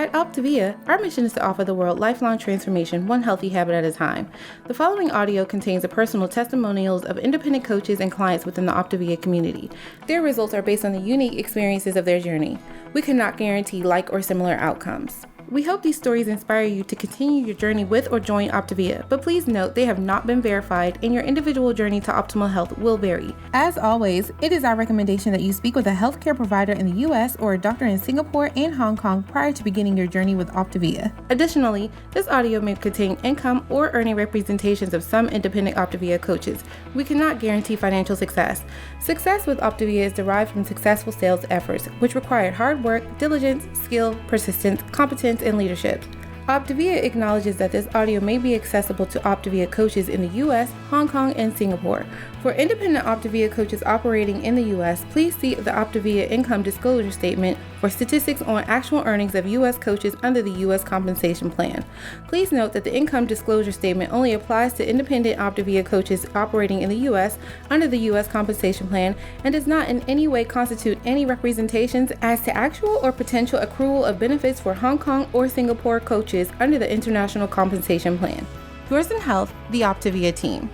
At Optavia, our mission is to offer the world lifelong transformation, one healthy habit at a time. The following audio contains the personal testimonials of independent coaches and clients within the Optavia community. Their results are based on the unique experiences of their journey. We cannot guarantee like or similar outcomes. We hope these stories inspire you to continue your journey with or join Optavia, but please note they have not been verified and your individual journey to optimal health will vary. As always, it is our recommendation that you speak with a healthcare provider in the US or a doctor in Singapore and Hong Kong prior to beginning your journey with Optavia. Additionally, this audio may contain income or earning representations of some independent Optavia coaches. We cannot guarantee financial success. Success with Optavia is derived from successful sales efforts, which require hard work, diligence, skill, persistence, competence, and leadership. Optavia acknowledges that this audio may be accessible to Optavia coaches in the US, Hong Kong, and Singapore. For independent Optavia coaches operating in the US, please see the Optavia Income Disclosure Statement for statistics on actual earnings of US coaches under the US Compensation Plan. Please note that the Income Disclosure Statement only applies to independent Optavia coaches operating in the US under the US Compensation Plan and does not in any way constitute any representations as to actual or potential accrual of benefits for Hong Kong or Singapore coaches under the International Compensation Plan. Yours in Health, the Optavia team.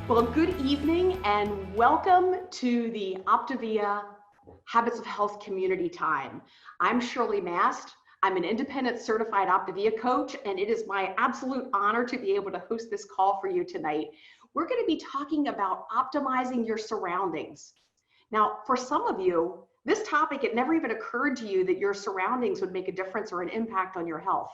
Well, good evening and welcome to the Optavia Habits of Health Community Time. I'm Shirley Mast. I'm an independent certified Optavia coach, and it is my absolute honor to be able to host this call for you tonight. We're going to be talking about optimizing your surroundings. Now, for some of you, this topic, it never even occurred to you that your surroundings would make a difference or an impact on your health.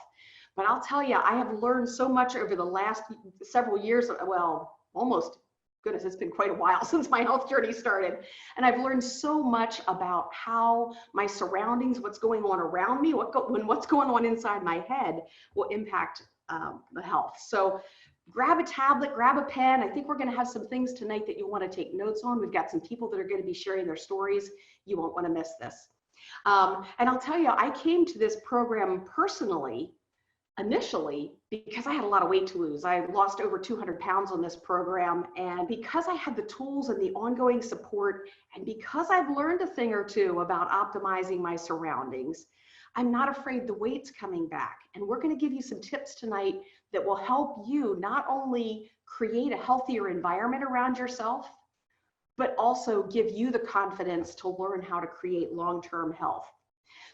But I'll tell you, I have learned so much over the last several years, well, almost, goodness, it's been quite a while since my health journey started. And I've learned so much about how my surroundings, what's going on around me, what's going on inside my head will impact the health. So grab a tablet, grab a pen. I think we're going to have some things tonight that you want to take notes on. We've got some people that are going to be sharing their stories. You won't want to miss this. And I'll tell you, I came to this program personally, initially, because I had a lot of weight to lose. I lost over 200 pounds on this program. And because I had the tools and the ongoing support, and because I've learned a thing or two about optimizing my surroundings, I'm not afraid the weight's coming back. And we're going to give you some tips tonight that will help you not only create a healthier environment around yourself, but also give you the confidence to learn how to create long-term health.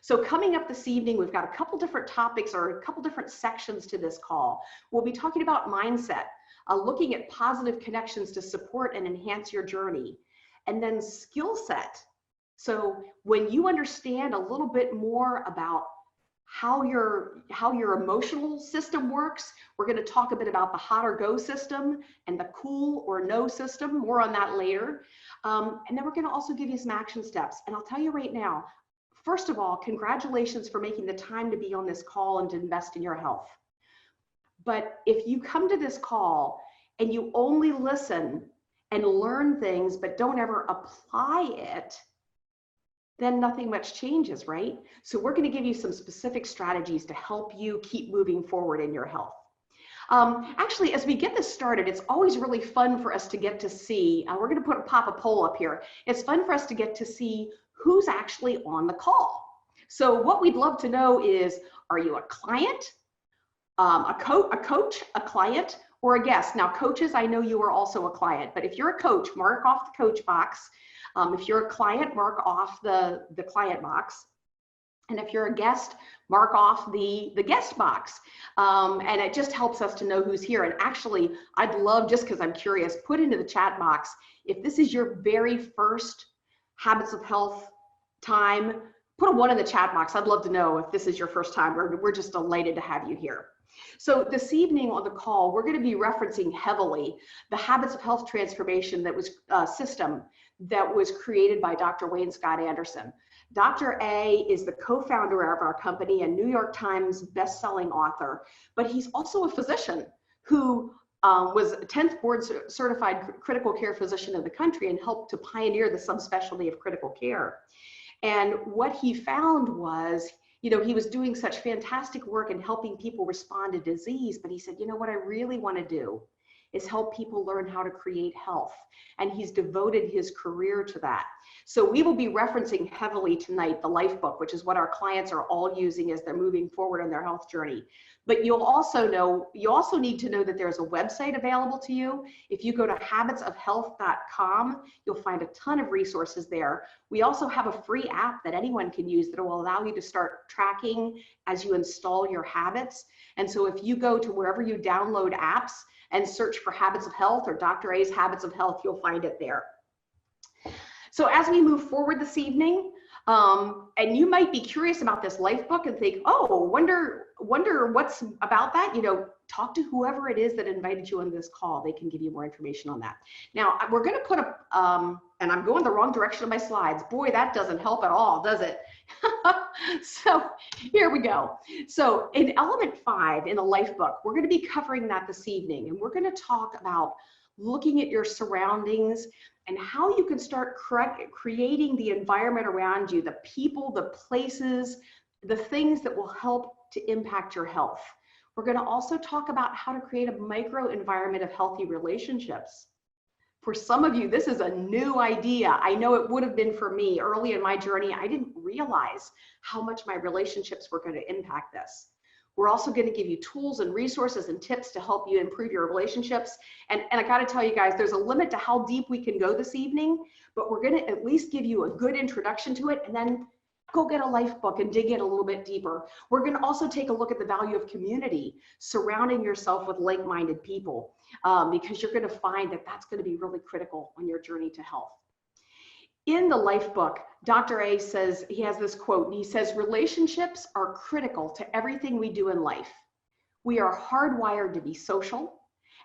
So coming up this evening, we've got a couple different topics or a couple different sections to this call. We'll be talking about mindset, looking at positive connections to support and enhance your journey, and then skill set. So when you understand a little bit more about how your emotional system works, we're going to talk a bit about the hot or go system and the cool or no system, more on that later. And then we're going to also give you some action steps. And I'll tell you right now, first of all, congratulations for making the time to be on this call and to invest in your health. But if you come to this call and you only listen and learn things, but don't ever apply it, then nothing much changes, right? So we're going to give you some specific strategies to help you keep moving forward in your health. Actually, as we get this started, it's always really fun for us to get to see, we're going to pop a poll up here. It's fun for us to get to see who's actually on the call. So what we'd love to know is, are you a client, a coach, a client, or a guest? Now, coaches, I know you are also a client, but if you're a coach, mark off the coach box. If you're a client, mark off the client box. And if you're a guest, mark off the guest box. And it just helps us to know who's here. And actually, I'd love, just because I'm curious, put into the chat box, if this is your very first Habits of Health time, put a 1 in the chat box. I'd love to know if this is your first time. We're just delighted to have you here. So this evening on the call, we're going to be referencing heavily the Habits of Health transformation that was system that was created by Dr. Wayne Scott Anderson. Dr. A is the co-founder of our company and New York Times best-selling author, but he's also a physician who was a 10th board certified critical care physician in the country and helped to pioneer the subspecialty of critical care. And what he found was, you know, he was doing such fantastic work in helping people respond to disease, but he said, you know what I really want to do is help people learn how to create health. And he's devoted his career to that. So we will be referencing heavily tonight the Life Book, which is what our clients are all using as they're moving forward on their health journey. But you also need to know that there's a website available to you. If you go to habitsofhealth.com, you'll find a ton of resources there. We also have a free app that anyone can use that will allow you to start tracking as you install your habits. And so if you go to wherever you download apps and search for Habits of Health or Dr. A's Habits of Health, you'll find it there. So as we move forward this evening, and you might be curious about this Life Book and think, oh, wonder what's about that. Talk to whoever it is that invited you on this call. They can give you more information on that. Now, we're going to put up, and I'm going the wrong direction of my slides. Boy, that doesn't help at all, does it? So here we go. So in element 5 in the Life Book, we're going to be covering that this evening, and we're going to talk about looking at your surroundings and how you can start creating the environment around you, the people, the places, the things that will help to impact your health. We're going to also talk about how to create a micro environment of healthy relationships. For some of you, this is a new idea. I know it would have been for me early in my journey. I didn't realize how much my relationships were going to impact this. We're also going to give you tools and resources and tips to help you improve your relationships. And I got to tell you guys, there's a limit to how deep we can go this evening, but we're going to at least give you a good introduction to it, and then go get a Life Book and dig in a little bit deeper. We're going to also take a look at the value of community, surrounding yourself with like-minded people, because you're going to find that that's going to be really critical on your journey to health. In the Life Book, Dr. A says, he has this quote, and he says, relationships are critical to everything we do in life. We are hardwired to be social,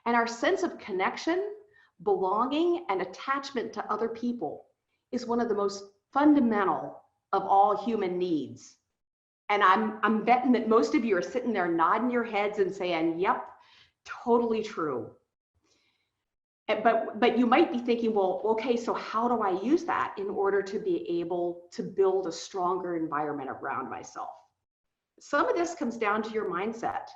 and our sense of connection, belonging, and attachment to other people is one of the most fundamental of all human needs. And I'm betting that most of you are sitting there nodding your heads and saying, yep, totally true. But you might be thinking, well, okay, so how do I use that in order to be able to build a stronger environment around myself? Some of this comes down to your mindset.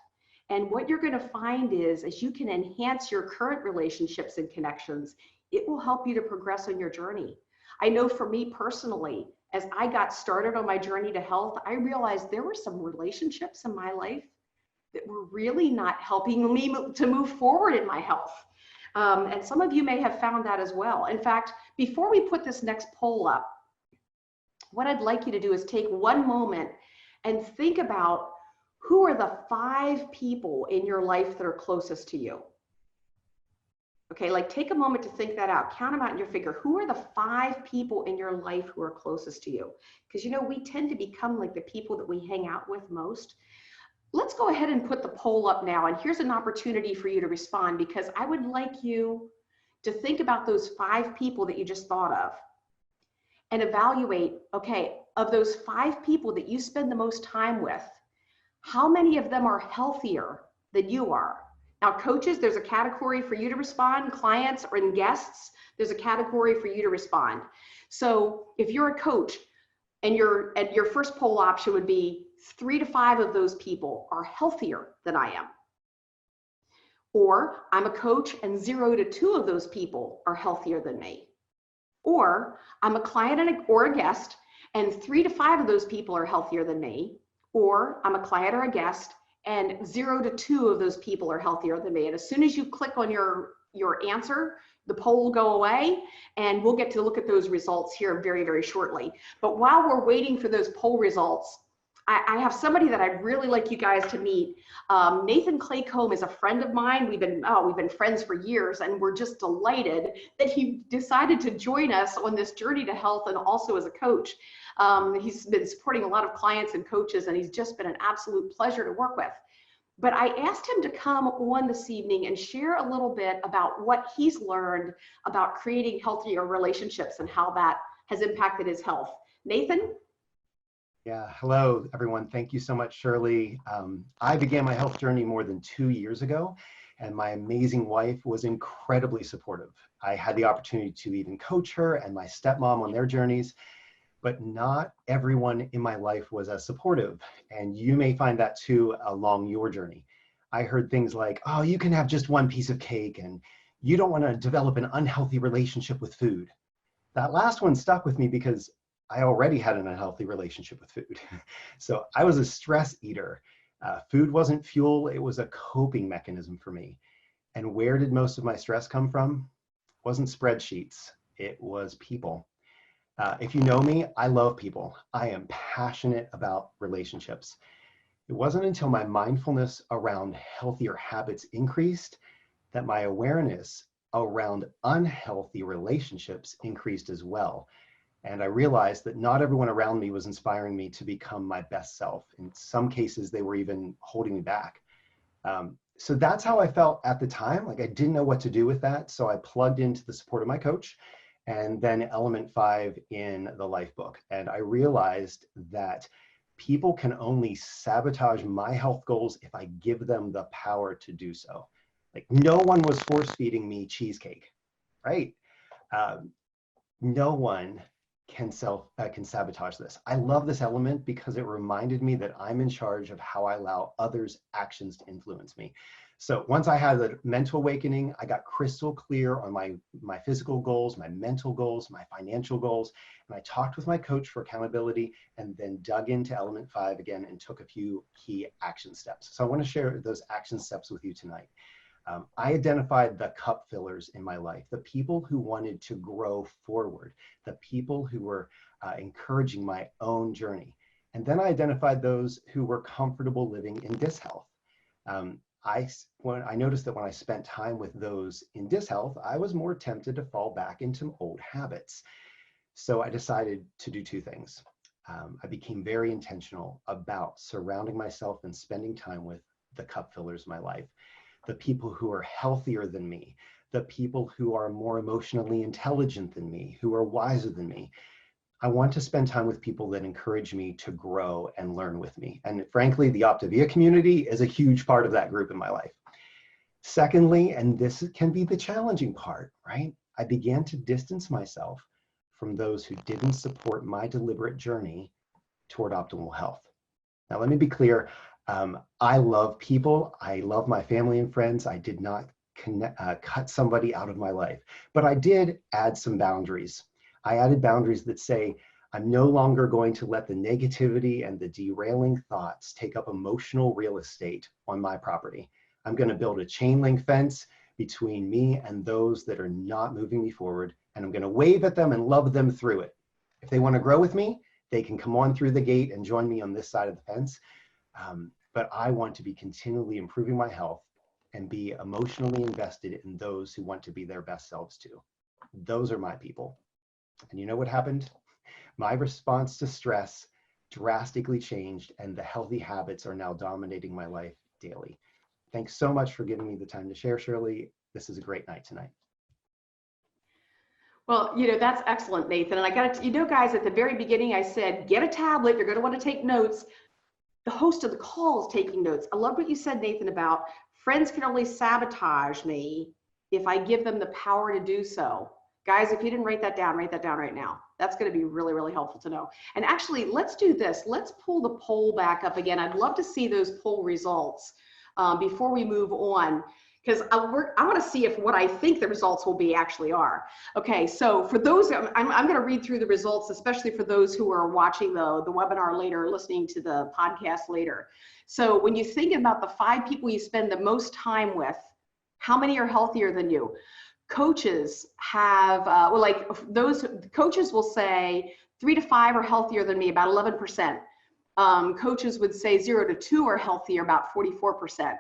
And what you're going to find is, as you can enhance your current relationships and connections, it will help you to progress on your journey. I know for me personally, as I got started on my journey to health, I realized there were some relationships in my life that were really not helping me to move forward in my health. And some of you may have found that as well. In fact, before we put this next poll up, what I'd like you to do is take one moment and think about who are the 5 people in your life that are closest to you. Okay, like take a moment to think that out. Count them out in your figure. Who are the 5 people in your life who are closest to you? Because we tend to become like the people that we hang out with most. Let's go ahead and put the poll up now. And here's an opportunity for you to respond, because I would like you to think about those 5 people that you just thought of and evaluate, okay, of those 5 people that you spend the most time with, how many of them are healthier than you are? Now, coaches, there's a category for you to respond. Clients and guests, there's a category for you to respond. So if you're a coach and your first poll option would be 3 to 5 of those people are healthier than I am. Or I'm a coach and 0 to 2 of those people are healthier than me. Or I'm a client or a guest and 3 to 5 of those people are healthier than me. Or I'm a client or a guest and 0 to 2 of those people are healthier than me. And as soon as you click on your answer, the poll will go away, and we'll get to look at those results here very, very shortly. But while we're waiting for those poll results, I have somebody that I'd really like you guys to meet. Nathan Claycomb is a friend of mine. We've been friends for years, and we're just delighted that he decided to join us on this journey to health, and also as a coach. He's been supporting a lot of clients and coaches, and he's just been an absolute pleasure to work with. But I asked him to come on this evening and share a little bit about what he's learned about creating healthier relationships and how that has impacted his health. Nathan? Yeah, hello everyone. Thank you so much, Shirley. I began my health journey more than 2 years ago, and my amazing wife was incredibly supportive. I had the opportunity to even coach her and my stepmom on their journeys, but not everyone in my life was as supportive, and you may find that too along your journey. I heard things like, oh, you can have just one piece of cake and you don't want to develop an unhealthy relationship with food. That last one stuck with me because I already had an unhealthy relationship with food. So I was a stress eater. Food wasn't fuel, it was a coping mechanism for me. And where did most of my stress come from? It wasn't spreadsheets, it was people. If you know me, I love people. I am passionate about relationships. It wasn't until my mindfulness around healthier habits increased that my awareness around unhealthy relationships increased as well. And I realized that not everyone around me was inspiring me to become my best self. In some cases, they were even holding me back. So that's how I felt at the time. Like I didn't know what to do with that. So I plugged into the support of my coach and then element 5 in the life book. And I realized that people can only sabotage my health goals if I give them the power to do so. Like no one was force feeding me cheesecake, right? No one can sabotage this. I love this element because it reminded me that I'm in charge of how I allow others' actions to influence me. So once I had the mental awakening, I got crystal clear on my physical goals, my mental goals, my financial goals, and I talked with my coach for accountability and then dug into element 5 again and took a few key action steps. So I want to share those action steps with you tonight. I identified the cup fillers in my life, the people who wanted to grow forward, the people who were encouraging my own journey. And then I identified those who were comfortable living in dishealth. I noticed that when I spent time with those in dishealth, I was more tempted to fall back into old habits. So I decided to do two things. I became very intentional about surrounding myself and spending time with the cup fillers of my life. The people who are healthier than me, the people who are more emotionally intelligent than me, who are wiser than me. I want to spend time with people that encourage me to grow and learn with me. And frankly, the Optavia community is a huge part of that group in my life. Secondly, and this can be the challenging part, right? I began to distance myself from those who didn't support my deliberate journey toward optimal health. Now, let me be clear. I love people. I love my family and friends. I did not cut somebody out of my life, but I did add some boundaries. I added boundaries that say, I'm no longer going to let the negativity and the derailing thoughts take up emotional real estate on my property. I'm going to build a chain link fence between me and those that are not moving me forward, and I'm going to wave at them and love them through it. If they want to grow with me, they can come on through the gate and join me on this side of the fence. But I want to be continually improving my health and be emotionally invested in those who want to be their best selves too. Those are my people. And you know what happened? My response to stress drastically changed, and the healthy habits are now dominating my life daily. Thanks so much for giving me the time to share, Shirley. This is a great night tonight. Well, that's excellent, Nathan. And I got to, guys, at the very beginning, I said, get a tablet. You're going to want to take notes. The host of the call is taking notes. I love what you said, Nathan, about friends can only sabotage me if I give them the power to do so. Guys, if you didn't write that down right now. That's going to be really, really helpful to know. And actually, let's do this. Let's pull the poll back up again. I'd love to see those poll results before we move on, because I want to see if what I think the results will be actually are. Okay, so for those, I'm going to read through the results, especially for those who are watching the webinar later, listening to the podcast later. So when you think about the 5 people you spend the most time with, how many are healthier than you? Coaches have, those coaches will say 3 to 5 are healthier than me, about 11%. Coaches would say 0 to 2 are healthier, about 44%.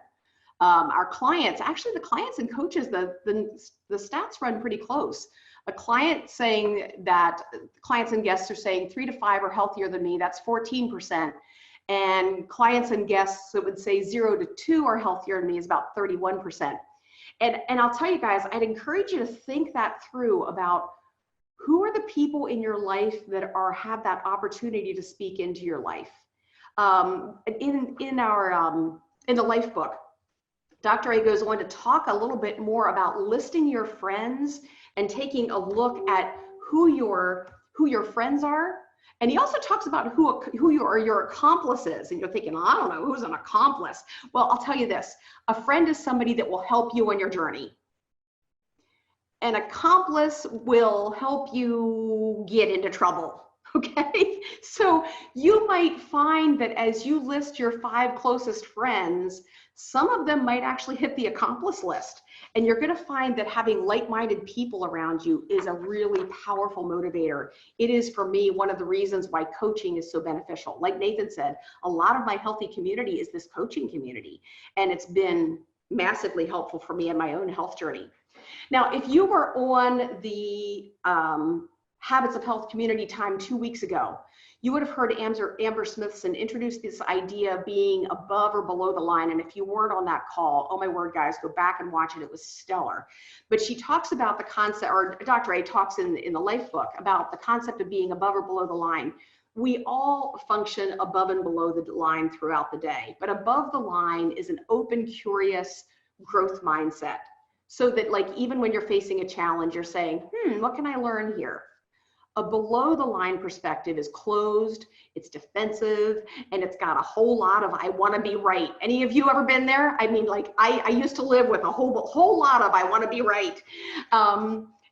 Our clients, actually the clients and coaches, the stats run pretty close. A client saying that, clients and guests are saying 3 to 5 are healthier than me, that's 14%. And clients and guests that would say 0 to 2 are healthier than me is about 31%. And I'll tell you guys, I'd encourage you to think that through about who are the people in your life that have that opportunity to speak into your life. In the life book, Dr. A goes on to talk a little bit more about listing your friends and taking a look at who your friends are, And he also talks about who your accomplices. And you're thinking, I don't know, who's an accomplice? Well, I'll tell you this. A friend is somebody that will help you on your journey. An accomplice will help you get into trouble, okay? So you might find that as you list your 5 closest friends, some of them might actually hit the accomplice list. And you're gonna find that having like-minded people around you is a really powerful motivator. It is, for me, one of the reasons why coaching is so beneficial. Like Nathan said, a lot of my healthy community is this coaching community, and it's been massively helpful for me in my own health journey. Now, if you were on the Habits of Health community time 2 weeks ago, you would have heard Amber Smithson introduce this idea of being above or below the line. And if you weren't on that call, oh my word, guys, go back and watch it. It was stellar. But she talks about the concept, or Dr. A talks in the Life book about the concept of being above or below the line. We all function above and below the line throughout the day, but above the line is an open, curious growth mindset. So that, like, even when you're facing a challenge, you're saying, what can I learn here? A below the line perspective is closed, it's defensive, and it's got a whole lot of I want to be right. Any of you ever been there? I mean, like, I used to live with a whole lot of I want to be right.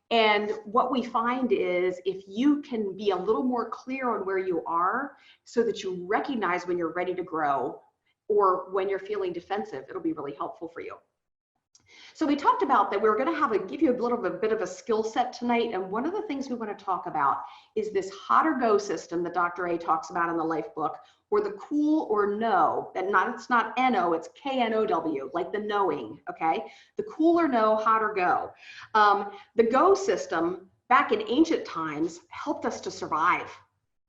And what we find is if you can be a little more clear on where you are so that you recognize when you're ready to grow or when you're feeling defensive, it'll be really helpful for you. So we talked about that we're going to give you a bit of a skill set tonight. And one of the things we want to talk about is this hot or go system that Dr. A talks about in the Life book, or the cool or no, it's not N-O, it's K-N-O-W, like the knowing, okay? The cool or no, hot or go. The go system back in ancient times helped us to survive.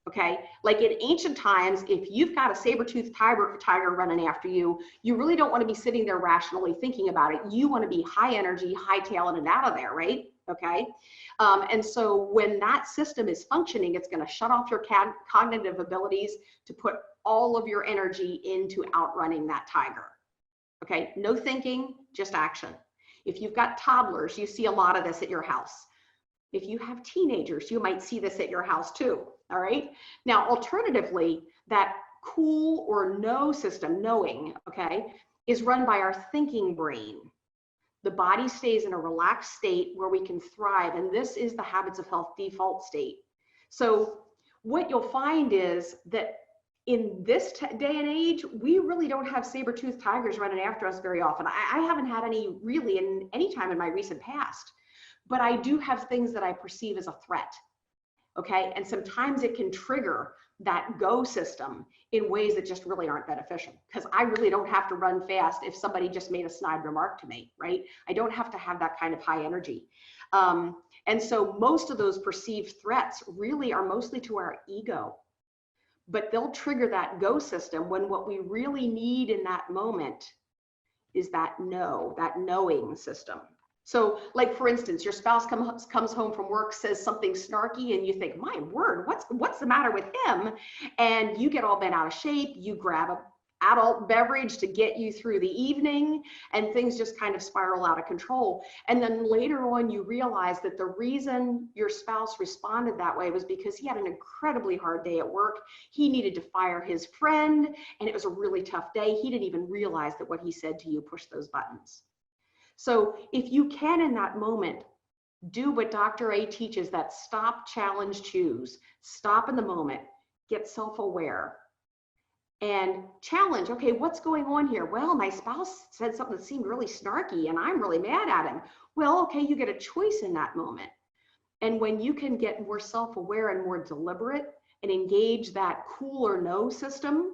Okay, like in ancient times, if you've got a saber-toothed tiger running after you, you really don't want to be sitting there rationally thinking about it. You want to be high energy, high-tailing and out of there, right? Okay, and so when that system is functioning, it's going to shut off your cognitive abilities to put all of your energy into outrunning that tiger. Okay, no thinking, just action. If you've got toddlers, you see a lot of this at your house. If you have teenagers, you might see this at your house too. All right. Now, alternatively, that cool or no system, knowing, okay, is run by our thinking brain. The body stays in a relaxed state where we can thrive. And this is the Habits of Health default state. So what you'll find is that in this day and age, we really don't have saber-toothed tigers running after us very often. I haven't had any really in any time in my recent past, but I do have things that I perceive as a threat. Okay, and sometimes it can trigger that go system in ways that just really aren't beneficial, because I really don't have to run fast if somebody just made a snide remark to me, right? I don't have to have that kind of high energy. And so most of those perceived threats really are mostly to our ego, but they'll trigger that go system when what we really need in that moment is that knowing system. So, like, for instance, your spouse comes home from work, says something snarky, and you think, my word, what's the matter with him? And you get all bent out of shape, you grab an adult beverage to get you through the evening, and things just kind of spiral out of control. And then later on, you realize that the reason your spouse responded that way was because he had an incredibly hard day at work. He needed to fire his friend, and it was a really tough day. He didn't even realize that what he said to you pushed those buttons. So if you can, in that moment, do what Dr. A teaches, that stop, challenge, choose. Stop in the moment, get self-aware, and challenge. Okay, what's going on here? Well, my spouse said something that seemed really snarky and I'm really mad at him. Well, okay, you get a choice in that moment. And when you can get more self-aware and more deliberate and engage that cool or no system,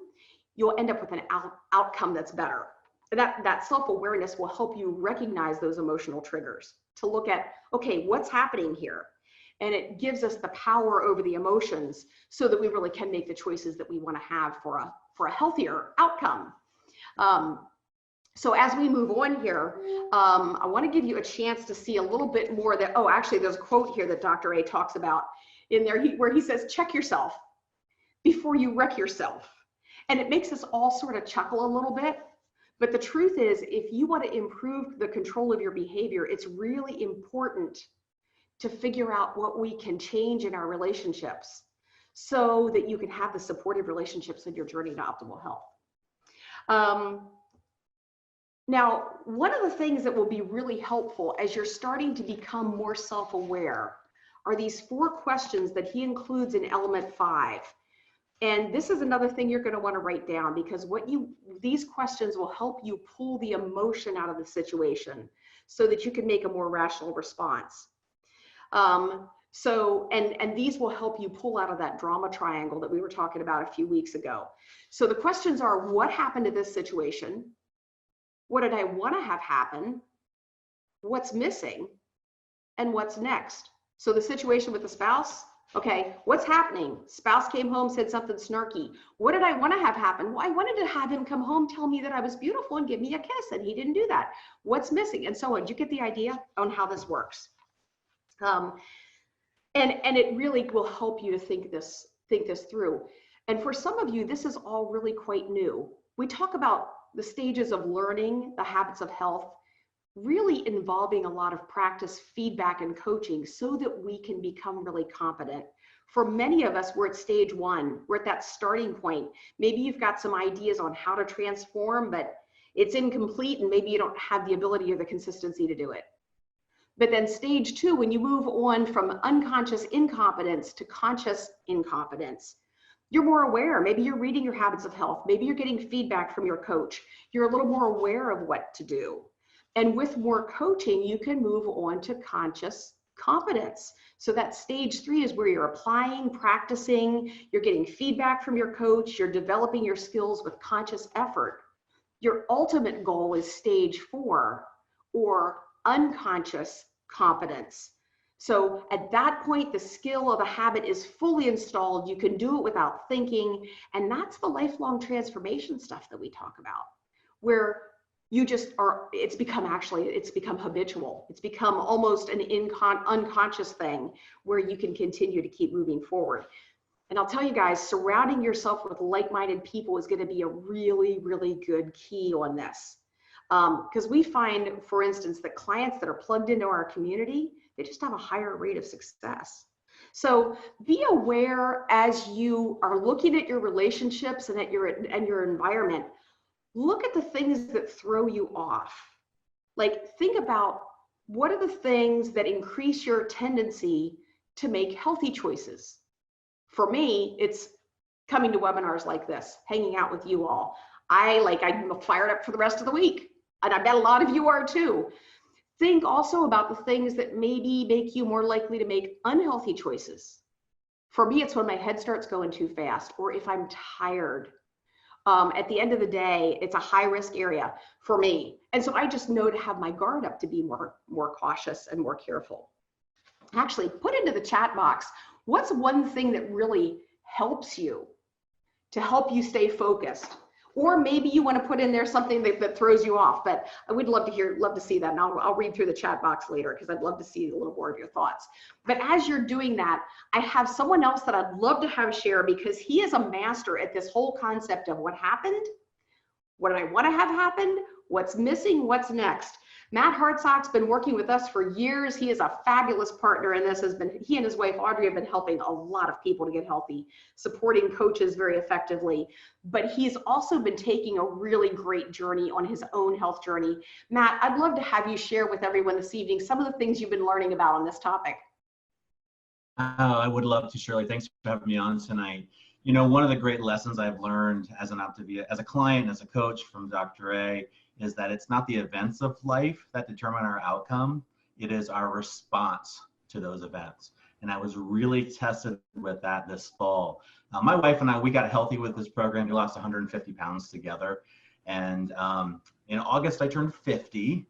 you'll end up with an outcome that's better. That self-awareness will help you recognize those emotional triggers, to look at, okay, what's happening here? And it gives us the power over the emotions so that we really can make the choices that we want to have for a healthier outcome. So as we move on here, I want to give you a chance to see a little bit more that, oh, actually there's a quote here that Dr. A talks about in there where he says, check yourself before you wreck yourself. And it makes us all sort of chuckle a little bit. But the truth is, if you want to improve the control of your behavior, it's really important to figure out what we can change in our relationships. so that you can have the supportive relationships in your journey to optimal health. Now, one of the things that will be really helpful as you're starting to become more self-aware are these 4 questions that he includes in element 5. And this is another thing you're going to want to write down, because these questions will help you pull the emotion out of the situation so that you can make a more rational response. And these will help you pull out of that drama triangle that we were talking about a few weeks ago. So the questions are, what happened to this situation? What did I want to have happen? What's missing? And what's next? So the situation with the spouse, okay, what's happening? Spouse came home, said something snarky. What did I want to have happen? Well, I wanted to have him come home, tell me that I was beautiful and give me a kiss, and he didn't do that. What's missing? And so on. Do you get the idea on how this works? And it really will help you to think this through. And for some of you, this is all really quite new. We talk about the stages of learning the habits of health, really involving a lot of practice, feedback, and coaching so that we can become really competent. For many of us, we're at stage 1. We're at that starting point. Maybe you've got some ideas on how to transform, but it's incomplete, and maybe you don't have the ability or the consistency to do it. But then stage 2, when you move on from unconscious incompetence to conscious incompetence, you're more aware. Maybe you're reading your habits of health. Maybe you're getting feedback from your coach. You're a little more aware of what to do. And with more coaching, you can move on to conscious competence. So that stage 3 is where you're applying, practicing, you're getting feedback from your coach, you're developing your skills with conscious effort. Your ultimate goal is stage 4, or unconscious competence. So at that point, the skill of the habit is fully installed. You can do it without thinking. And that's the lifelong transformation stuff that we talk about, where you just are, it's become habitual. It's become almost an unconscious thing where you can continue to keep moving forward. And I'll tell you guys, surrounding yourself with like-minded people is going to be a really, really good key on this. Because we find, for instance, that clients that are plugged into our community, they just have a higher rate of success. So be aware as you are looking at your relationships and at your environment. Look at the things that throw you off. Like, think about, what are the things that increase your tendency to make healthy choices? For me, it's coming to webinars like this, hanging out with you all. I'm fired up for the rest of the week. And I bet a lot of you are too. Think also about the things that maybe make you more likely to make unhealthy choices. For me, it's when my head starts going too fast, or if I'm tired. At the end of the day, it's a high risk area for me. And so I just know to have my guard up, to be more cautious and more careful. Actually, put into the chat box, what's one thing that really helps you to help you stay focused? Or maybe you want to put in there something that throws you off, but I would love to see that. And I'll read through the chat box later, because I'd love to see a little more of your thoughts. But as you're doing that, I have someone else that I'd love to have share, because he is a master at this whole concept of what happened, what I want to have happen, what's missing, what's next. Matt Hartsock's been working with us for years. He is a fabulous partner in this. He and his wife Audrey have been helping a lot of people to get healthy, supporting coaches very effectively. But he's also been taking a really great journey on his own health journey. Matt, I'd love to have you share with everyone this evening some of the things you've been learning about on this topic. I would love to, Shirley. Thanks for having me on tonight. You know, one of the great lessons I've learned as an Optavia, as a client, as a coach from Dr. A, is that it's not the events of life that determine our outcome. It is our response to those events. And I was really tested with that this fall. My wife and I, we got healthy with this program. We lost 150 pounds together. And in August, I turned 50.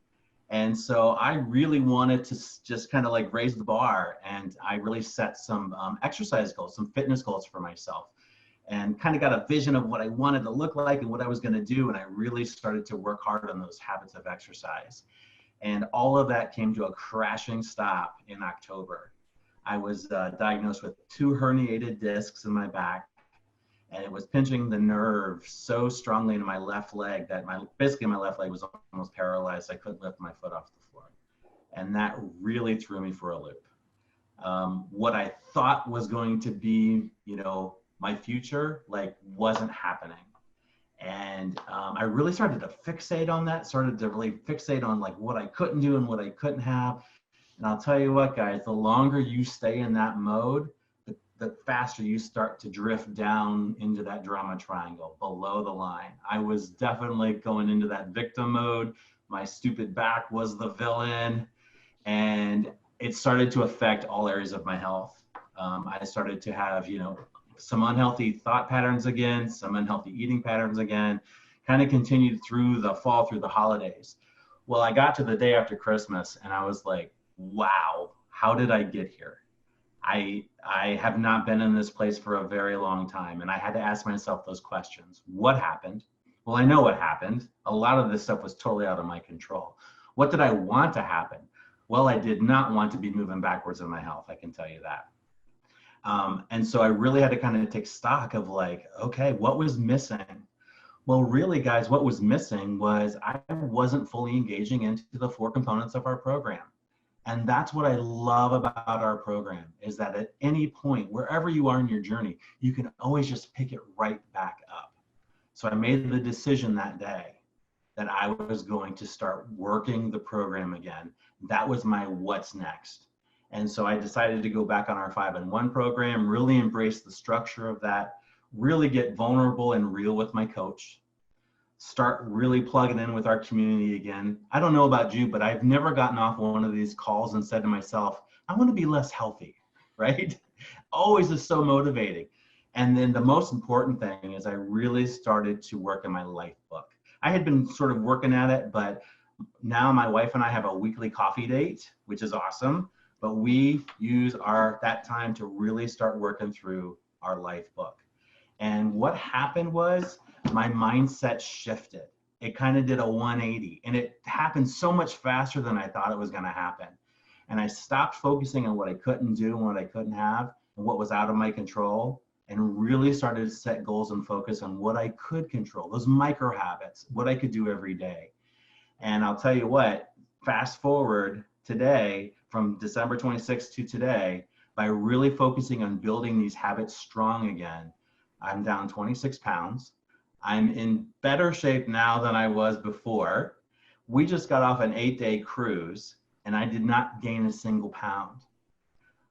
And so I really wanted to just kind of like raise the bar. And I really set some exercise goals, some fitness goals for myself, and kind of got a vision of what I wanted to look like and what I was going to do. And I really started to work hard on those habits of exercise. And all of that came to a crashing stop in October. I was diagnosed with 2 herniated discs in my back, and it was pinching the nerve so strongly in my left leg that basically my left leg was almost paralyzed. I couldn't lift my foot off the floor. And that really threw me for a loop. What I thought was going to be, my future, like, wasn't happening. And I really started to fixate on that, started to really fixate on like what I couldn't do and what I couldn't have. And I'll tell you what, guys, the longer you stay in that mode, the faster you start to drift down into that drama triangle below the line. I was definitely going into that victim mode. My stupid back was the villain. And it started to affect all areas of my health. I started to have, some unhealthy thought patterns again, some unhealthy eating patterns again, kind of continued through the fall, through the holidays. Well, I got to the day after Christmas and I was like, wow, how did I get here? I have not been in this place for a very long time. And I had to ask myself those questions. What happened? Well, I know what happened. A lot of this stuff was totally out of my control. What did I want to happen? Well, I did not want to be moving backwards in my health, I can tell you that. And so I really had to kind of take stock of like, okay, what was missing? Well, really, guys, what was missing was I wasn't fully engaging into the 4 components of our program. And that's what I love about our program, is that at any point, wherever you are in your journey, you can always just pick it right back up. So I made the decision that day that I was going to start working the program again. That was my what's next. And so I decided to go back on our 5-in-1 program, really embrace the structure of that, really get vulnerable and real with my coach, start really plugging in with our community again. I don't know about you, but I've never gotten off one of these calls and said to myself, I want to be less healthy, right? Always is so motivating. And then the most important thing is I really started to work in my life book. I had been sort of working at it, but now my wife and I have a weekly coffee date, which is awesome. But we use that time to really start working through our life book. And what happened was my mindset shifted. It kind of did a 180, and it happened so much faster than I thought it was going to happen. And I stopped focusing on what I couldn't do and what I couldn't have and what was out of my control, and really started to set goals and focus on what I could control, those micro habits, what I could do every day. And I'll tell you what, fast forward today, from December 26th to today, by really focusing on building these habits strong again, I'm down 26 pounds. I'm in better shape now than I was before. We just got off an 8-day cruise and I did not gain a single pound.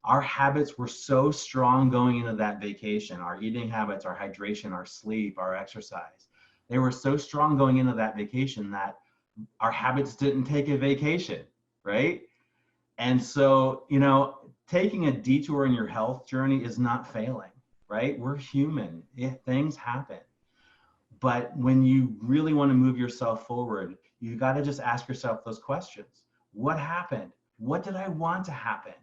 Our habits were so strong going into that vacation, our eating habits, our hydration, our sleep, our exercise. They were so strong going into that vacation that our habits didn't take a vacation, right? And so, taking a detour in your health journey is not failing, right? We're human. Things happen. But when you really want to move yourself forward, you got to just ask yourself those questions. What happened? What did I want to happen?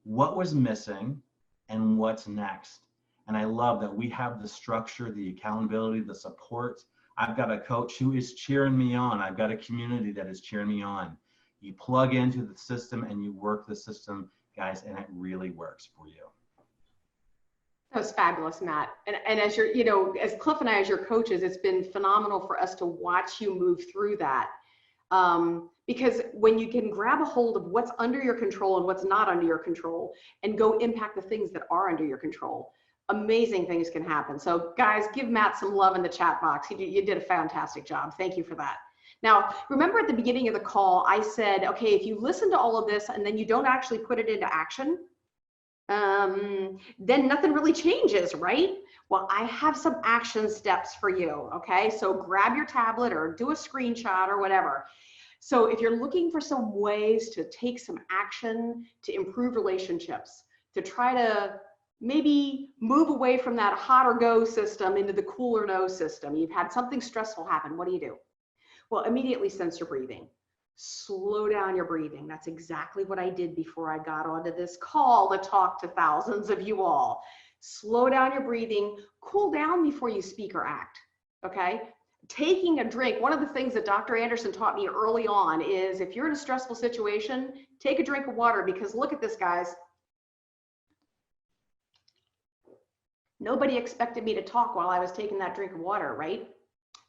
What was missing? And what's next? And I love that we have the structure, the accountability, the support. I've got a coach who is cheering me on. I've got a community that is cheering me on. You plug into the system and you work the system, guys, and it really works for you. That was fabulous, Matt. And as as Cliff and I, as your coaches, it's been phenomenal for us to watch you move through that. Because when you can grab a hold of what's under your control and what's not under your control and go impact the things that are under your control, amazing things can happen. So guys, give Matt some love in the chat box. You did a fantastic job. Thank you for that. Now, remember at the beginning of the call, I said, okay, if you listen to all of this and then you don't actually put it into action, then nothing really changes, right? Well, I have some action steps for you, okay? So grab your tablet or do a screenshot or whatever. So if you're looking for some ways to take some action to improve relationships, to try to maybe move away from that hot or go system into the cool or no system, you've had something stressful happen, what do? Well, immediately sense your breathing. Slow down your breathing. That's exactly what I did before I got onto this call to talk to thousands of you all. Slow down your breathing, cool down before you speak or act, okay? Taking a drink, one of the things that Dr. Anderson taught me early on is if you're in a stressful situation, take a drink of water, because look at this, guys. Nobody expected me to talk while I was taking that drink of water, right?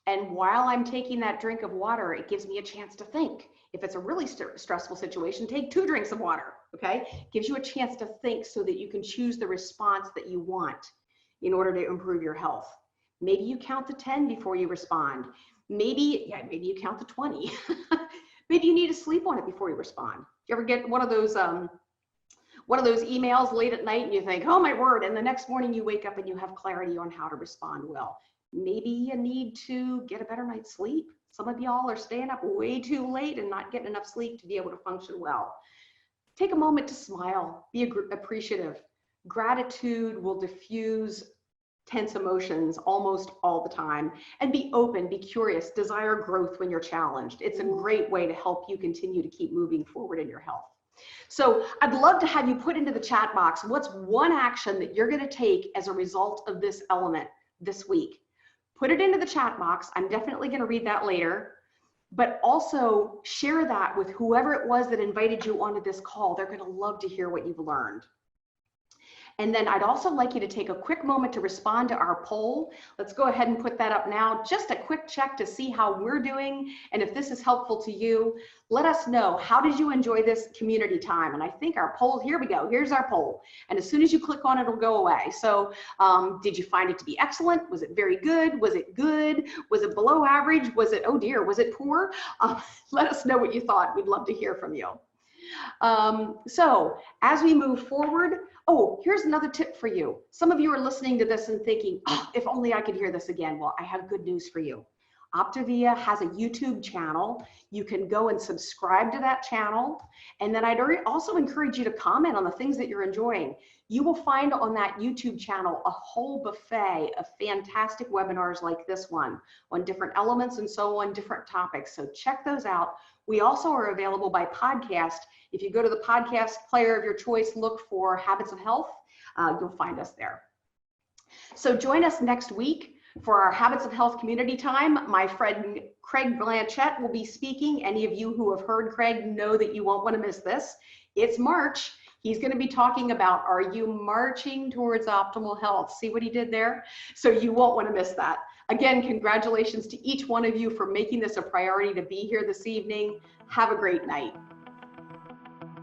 And while I'm taking that drink of water, it gives me a chance to think. If it's a really stressful situation, take 2 drinks of water, okay? Gives you a chance to think so that you can choose the response that you want in order to improve your health. Maybe you count to 10 before you respond. Maybe you count to 20. Maybe you need to sleep on it before you respond. You ever get one of those emails late at night and you think, oh my word, and the next morning you wake up and you have clarity on how to respond well. Maybe you need to get a better night's sleep. Some of y'all are staying up way too late and not getting enough sleep to be able to function well. Take a moment to smile, be appreciative. Gratitude will diffuse tense emotions almost all the time, and be open, be curious, desire growth when you're challenged. It's a great way to help you continue to keep moving forward in your health. So I'd love to have you put into the chat box, what's one action that you're going to take as a result of this element this week? Put it into the chat box. I'm definitely going to read that later, but also share that with whoever it was that invited you onto this call. They're going to love to hear what you've learned. And then I'd also like you to take a quick moment to respond to our poll. Let's go ahead and put that up now. Just a quick check to see how we're doing. And if this is helpful to you, let us know. How did you enjoy this community time? And I think our poll, here we go. Here's our poll. And as soon as you click on it, it'll go away. So did you find it to be excellent? Was it very good? Was it good? Was it below average? Was it, oh dear, was it poor? Let us know what you thought. We'd love to hear from you. So as we move forward, oh, here's another tip for you. Some of you are listening to this and thinking, oh, if only I could hear this again. Well, I have good news for you. Optavia has a YouTube channel. You can go and subscribe to that channel. And then I'd also encourage you to comment on the things that you're enjoying. You will find on that YouTube channel a whole buffet of fantastic webinars like this one on different elements and so on, different topics. So check those out. We also are available by podcast. If you go to the podcast player of your choice, look for Habits of Health, you'll find us there. So join us next week for our Habits of Health community time. My friend Craig Blanchett will be speaking. Any of you who have heard Craig know that you won't want to miss this. It's March. He's going to be talking about, are you marching towards optimal health? See what he did there? So you won't want to miss that. Again, congratulations to each one of you for making this a priority to be here this evening. Have a great night.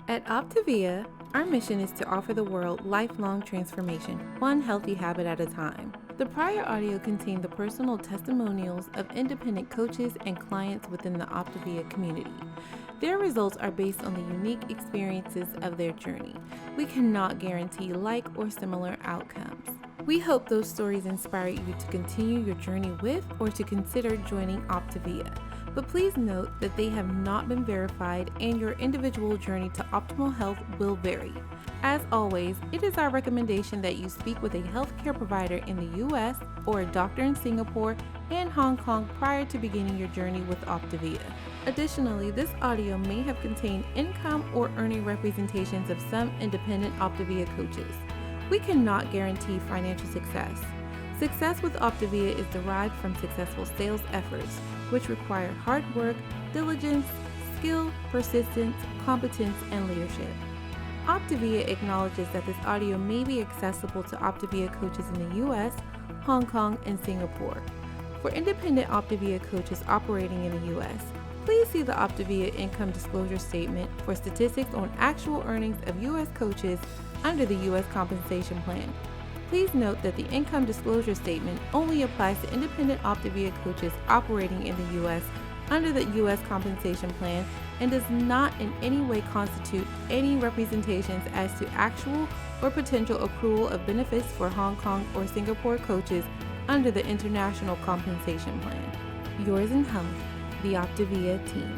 At Optavia, our mission is to offer the world lifelong transformation, one healthy habit at a time. The prior audio contained the personal testimonials of independent coaches and clients within the Optavia community. Their results are based on the unique experiences of their journey. We cannot guarantee like or similar outcomes. We hope those stories inspire you to continue your journey with or to consider joining Optavia. But please note that they have not been verified and your individual journey to optimal health will vary. As always, it is our recommendation that you speak with a healthcare provider in the U.S. or a doctor in Singapore and Hong Kong prior to beginning your journey with Optavia. Additionally, this audio may have contained income or earning representations of some independent Optavia coaches. We cannot guarantee financial success. Success with Optavia is derived from successful sales efforts, which require hard work, diligence, skill, persistence, competence, and leadership. Optavia acknowledges that this audio may be accessible to Optavia coaches in the U.S., Hong Kong, and Singapore. For independent Optavia coaches operating in the U.S., please see the Optavia Income Disclosure Statement for statistics on actual earnings of U.S. coaches under the U.S. Compensation Plan. Please note that the Income Disclosure Statement only applies to independent Optavia coaches operating in the U.S. under the U.S. Compensation Plan and does not in any way constitute any representations as to actual or potential accrual of benefits for Hong Kong or Singapore coaches under the International Compensation Plan. Yours in health, the Optavia team.